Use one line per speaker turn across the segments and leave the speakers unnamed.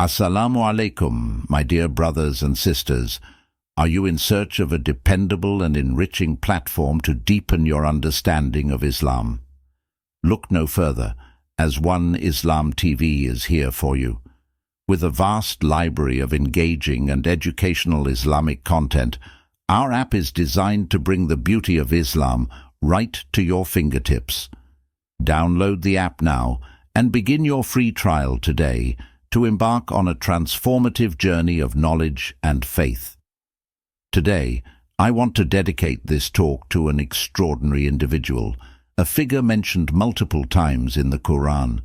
Assalamu alaikum, my dear brothers and sisters. Are you in search of a dependable and enriching platform to deepen your understanding of Islam? Look no further, as One Islam TV is here for you. With a vast library of engaging and educational Islamic content, our app is designed to bring the beauty of Islam right to your fingertips. Download the app now and begin your free trial today to embark on a transformative journey of knowledge and faith. Today, I want to dedicate this talk to an extraordinary individual, a figure mentioned multiple times in the Quran.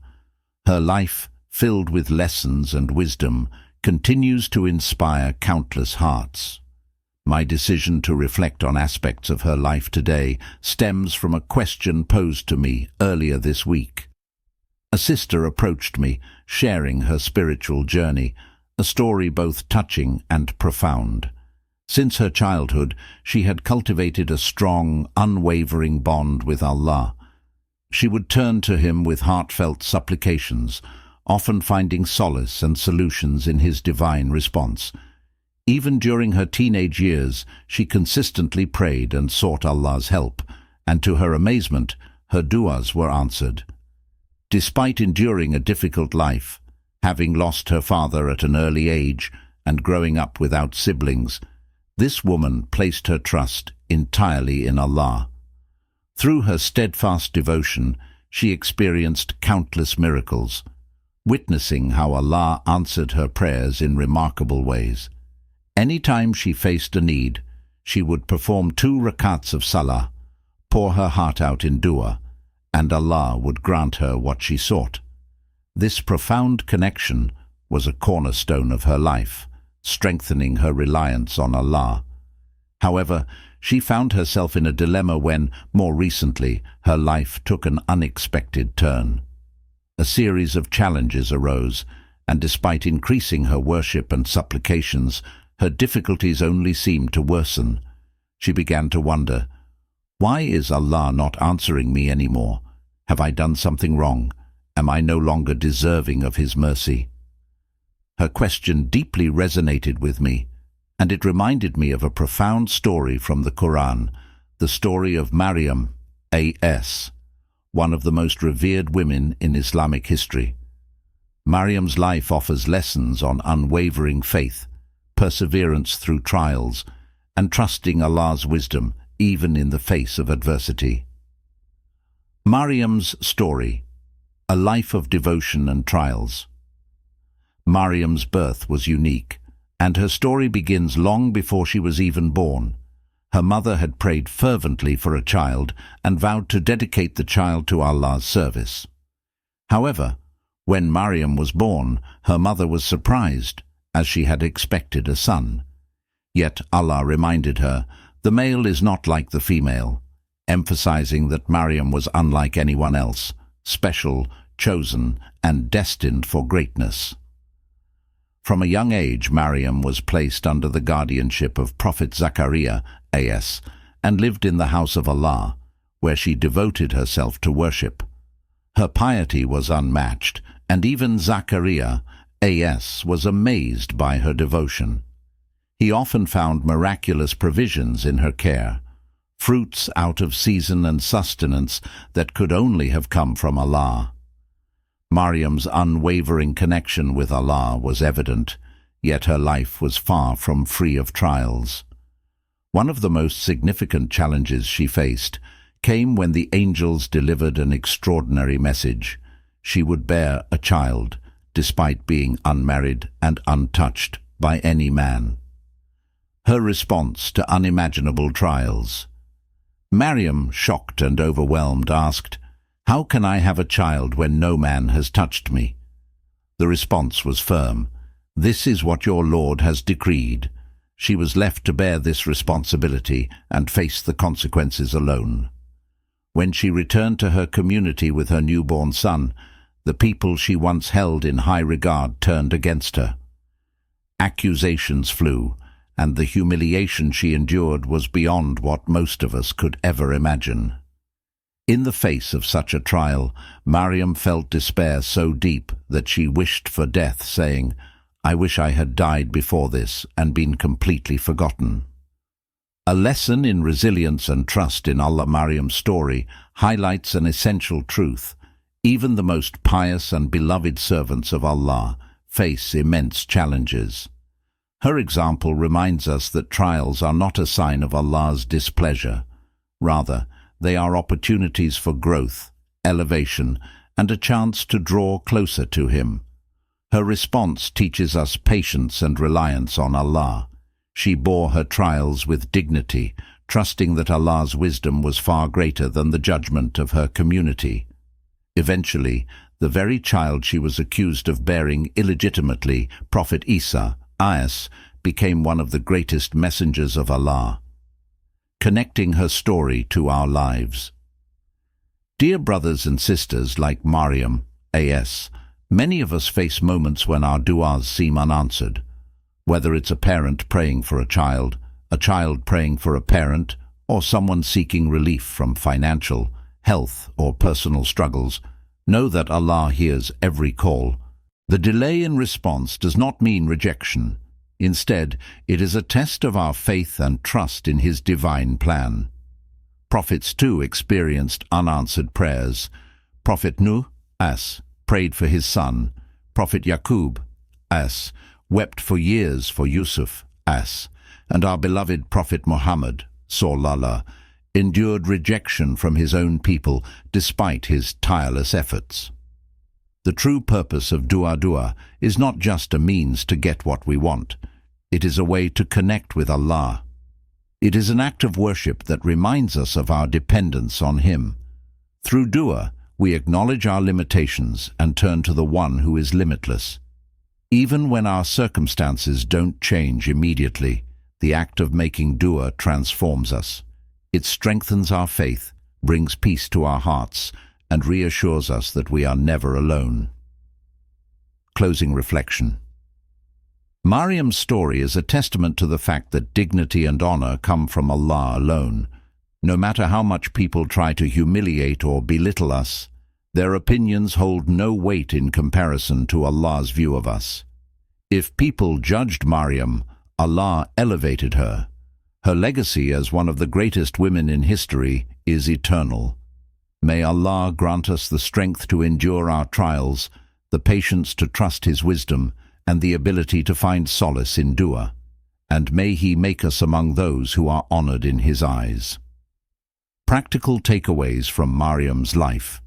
Her life, filled with lessons and wisdom, continues to inspire countless hearts. My decision to reflect on aspects of her life today stems from a question posed to me earlier this week. A sister approached me, sharing her spiritual journey, a story both touching and profound. Since her childhood, she had cultivated a strong, unwavering bond with Allah. She would turn to Him with heartfelt supplications, often finding solace and solutions in His divine response. Even during her teenage years, she consistently prayed and sought Allah's help, and to her amazement, her du'as were answered. Despite enduring a difficult life, having lost her father at an early age and growing up without siblings, this woman placed her trust entirely in Allah. Through her steadfast devotion, she experienced countless miracles, witnessing how Allah answered her prayers in remarkable ways. Anytime she faced a need, she would perform 2 rakats of salah, pour her heart out in dua, and Allah would grant her what she sought. This profound connection was a cornerstone of her life, strengthening her reliance on Allah. However, she found herself in a dilemma when, more recently, her life took an unexpected turn. A series of challenges arose, and despite increasing her worship and supplications, her difficulties only seemed to worsen. She began to wonder, why is Allah not answering me anymore? Have I done something wrong? Am I no longer deserving of His mercy? Her question deeply resonated with me, and it reminded me of a profound story from the Quran, the story of Maryam, A.S., one of the most revered women in Islamic history. Maryam's life offers lessons on unwavering faith, perseverance through trials, and trusting Allah's wisdom even in the face of adversity. Maryam's story, a life of devotion and trials. Maryam's birth was unique, and her story begins long before she was even born. Her mother had prayed fervently for a child and vowed to dedicate the child to Allah's service. However, when Maryam was born, her mother was surprised, as she had expected a son. Yet Allah reminded her, the male is not like the female, emphasizing that Maryam was unlike anyone else, special, chosen, and destined for greatness. From a young age, Maryam was placed under the guardianship of Prophet Zachariah, A.S., and lived in the house of Allah, where she devoted herself to worship. Her piety was unmatched, and even Zachariah, A.S., was amazed by her devotion. He often found miraculous provisions in her care, fruits out of season and sustenance that could only have come from Allah. Maryam's unwavering connection with Allah was evident, yet her life was far from free of trials. One of the most significant challenges she faced came when the angels delivered an extraordinary message. She would bear a child, despite being unmarried and untouched by any man. Her response to unimaginable trials. Maryam, shocked and overwhelmed, asked, "How can I have a child when no man has touched me?" The response was firm. "This is what your Lord has decreed." She was left to bear this responsibility and face the consequences alone. When she returned to her community with her newborn son, the people she once held in high regard turned against her. Accusations flew, and the humiliation she endured was beyond what most of us could ever imagine. In the face of such a trial, Maryam felt despair so deep that she wished for death, saying, I wish I had died before this and been completely forgotten. A lesson in resilience and trust in Allah. Maryam's story highlights an essential truth. Even the most pious and beloved servants of Allah face immense challenges. Her example reminds us that trials are not a sign of Allah's displeasure. Rather, they are opportunities for growth, elevation, and a chance to draw closer to Him. Her response teaches us patience and reliance on Allah. She bore her trials with dignity, trusting that Allah's wisdom was far greater than the judgment of her community. Eventually, the very child she was accused of bearing illegitimately, Prophet Isa, a.s., became one of the greatest messengers of Allah. Connecting her story to our lives. Dear brothers and sisters like Maryam, a.s., many of us face moments when our du'as seem unanswered. Whether it's a parent praying for a child praying for a parent, or someone seeking relief from financial, health, or personal struggles, know that Allah hears every call. The delay in response does not mean rejection. Instead, it is a test of our faith and trust in His divine plan. Prophets too experienced unanswered prayers. Prophet Nuh, as, prayed for his son. Prophet Yaqub, as, wept for years for Yusuf, as, and our beloved Prophet Muhammad, sallallahu, endured rejection from his own people despite his tireless efforts. The true purpose of dua is not just a means to get what we want. It is a way to connect with Allah. It is an act of worship that reminds us of our dependence on Him. Through dua, we acknowledge our limitations and turn to the One who is limitless. Even when our circumstances don't change immediately, the act of making dua transforms us. It strengthens our faith, brings peace to our hearts, and reassures us that we are never alone. Closing reflection. Maryam's story is a testament to the fact that dignity and honor come from Allah alone. No matter how much people try to humiliate or belittle us, their opinions hold no weight in comparison to Allah's view of us. If people judged Maryam, Allah elevated her. Her legacy as one of the greatest women in history is eternal. May Allah grant us the strength to endure our trials, the patience to trust His wisdom, and the ability to find solace in dua. And may He make us among those who are honored in His eyes. Practical takeaways from Maryam's life.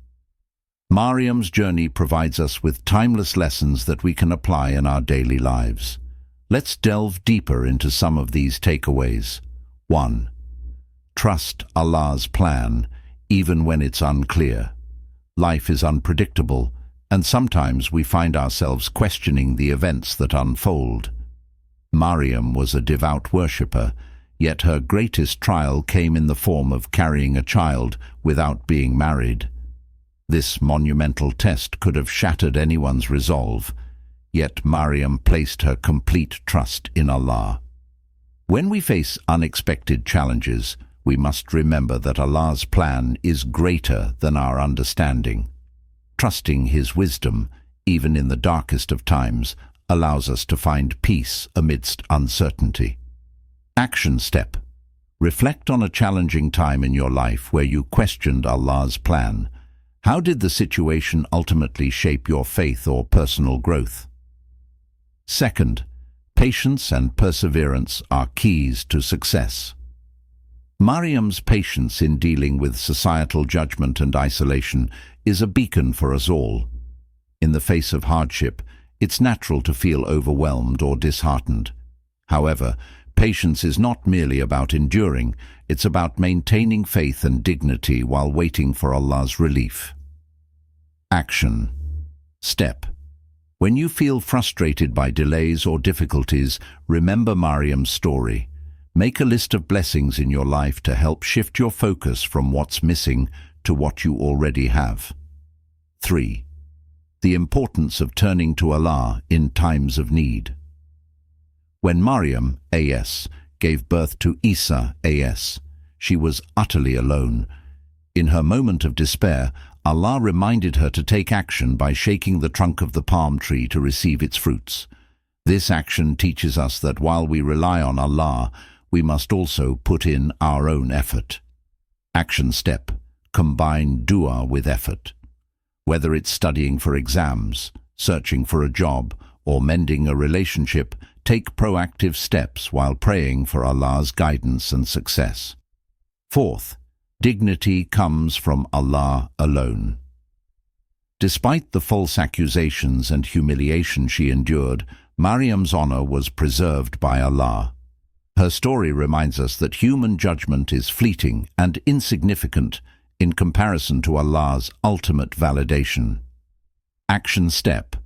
Maryam's journey provides us with timeless lessons that we can apply in our daily lives. Let's delve deeper into some of these takeaways. 1. Trust Allah's plan, even when it's unclear. Life is unpredictable, and sometimes we find ourselves questioning the events that unfold. Maryam was a devout worshipper, yet her greatest trial came in the form of carrying a child without being married. This monumental test could have shattered anyone's resolve, yet Maryam placed her complete trust in Allah. When we face unexpected challenges, we must remember that Allah's plan is greater than our understanding. Trusting His wisdom, even in the darkest of times, allows us to find peace amidst uncertainty. Action step. Reflect on a challenging time in your life where you questioned Allah's plan. How did the situation ultimately shape your faith or personal growth? 2. Patience and perseverance are keys to success. Maryam's patience in dealing with societal judgment and isolation is a beacon for us all. In the face of hardship, it's natural to feel overwhelmed or disheartened. However, patience is not merely about enduring, it's about maintaining faith and dignity while waiting for Allah's relief. Action. Step. When you feel frustrated by delays or difficulties, remember Maryam's story. Make a list of blessings in your life to help shift your focus from what's missing to what you already have. 3. The importance of turning to Allah in times of need. When Maryam, a.s., gave birth to Isa, a.s., she was utterly alone. In her moment of despair, Allah reminded her to take action by shaking the trunk of the palm tree to receive its fruits. This action teaches us that while we rely on Allah, we must also put in our own effort. Action step: combine dua with effort. Whether it's studying for exams, searching for a job, or mending a relationship, take proactive steps while praying for Allah's guidance and success. Fourth, dignity comes from Allah alone. Despite the false accusations and humiliation she endured, Maryam's honor was preserved by Allah. Her story reminds us that human judgment is fleeting and insignificant in comparison to Allah's ultimate validation. Action step: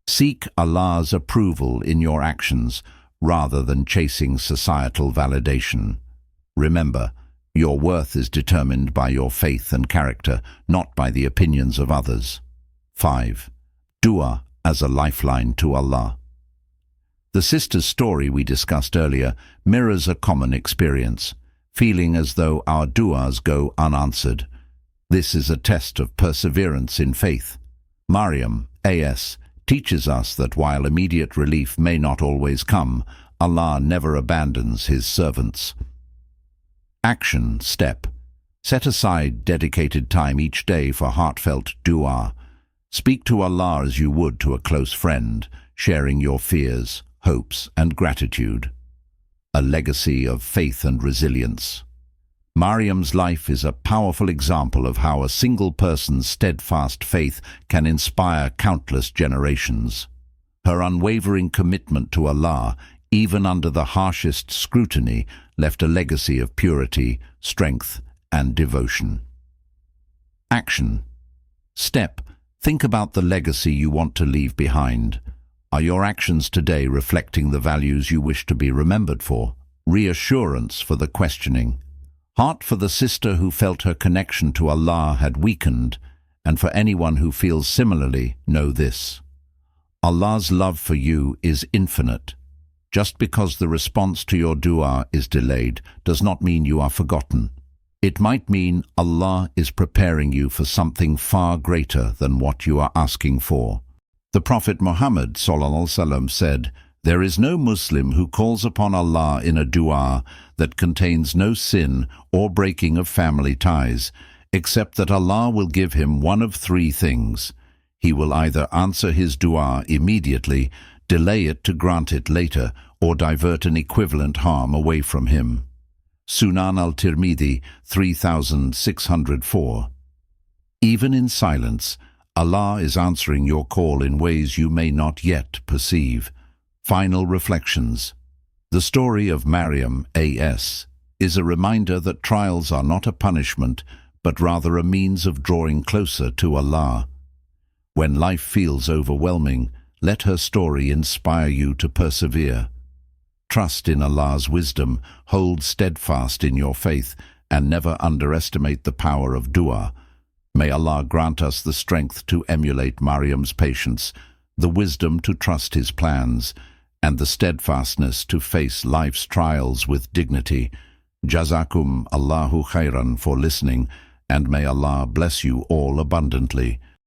seek Allah's approval in your actions rather than chasing societal validation. Remember, your worth is determined by your faith and character, not by the opinions of others. 5. Dua as a lifeline to Allah. The sister's story we discussed earlier mirrors a common experience, feeling as though our duas go unanswered. This is a test of perseverance in faith. Maryam, A.S., teaches us that while immediate relief may not always come, Allah never abandons His servants. Action step: set aside dedicated time each day for heartfelt dua. Speak to Allah as you would to a close friend, sharing your fears, hopes, and gratitude. A legacy of faith and resilience. Maryam's life is a powerful example of how a single person's steadfast faith can inspire countless generations. Her unwavering commitment to Allah, even under the harshest scrutiny, left a legacy of purity, strength, and devotion. Action step: think about the legacy you want to leave behind. Are your actions today reflecting the values you wish to be remembered for? Reassurance for the questioning. Heart for the sister who felt her connection to Allah had weakened, and for anyone who feels similarly, know this: Allah's love for you is infinite. Just because the response to your dua is delayed does not mean you are forgotten. It might mean Allah is preparing you for something far greater than what you are asking for. The Prophet Muhammad ﷺ said, "There is no Muslim who calls upon Allah in a dua that contains no sin or breaking of family ties, except that Allah will give him one of three things. He will either answer his dua immediately, delay it to grant it later, or divert an equivalent harm away from him." Sunan al-Tirmidhi 3604. Even in silence, Allah is answering your call in ways you may not yet perceive. Final reflections. The story of Maryam, A.S., is a reminder that trials are not a punishment, but rather a means of drawing closer to Allah. When life feels overwhelming, let her story inspire you to persevere. Trust in Allah's wisdom, hold steadfast in your faith, and never underestimate the power of dua. May Allah grant us the strength to emulate Maryam's patience, the wisdom to trust His plans, and the steadfastness to face life's trials with dignity. Jazakum Allahu khairan for listening, and may Allah bless you all abundantly.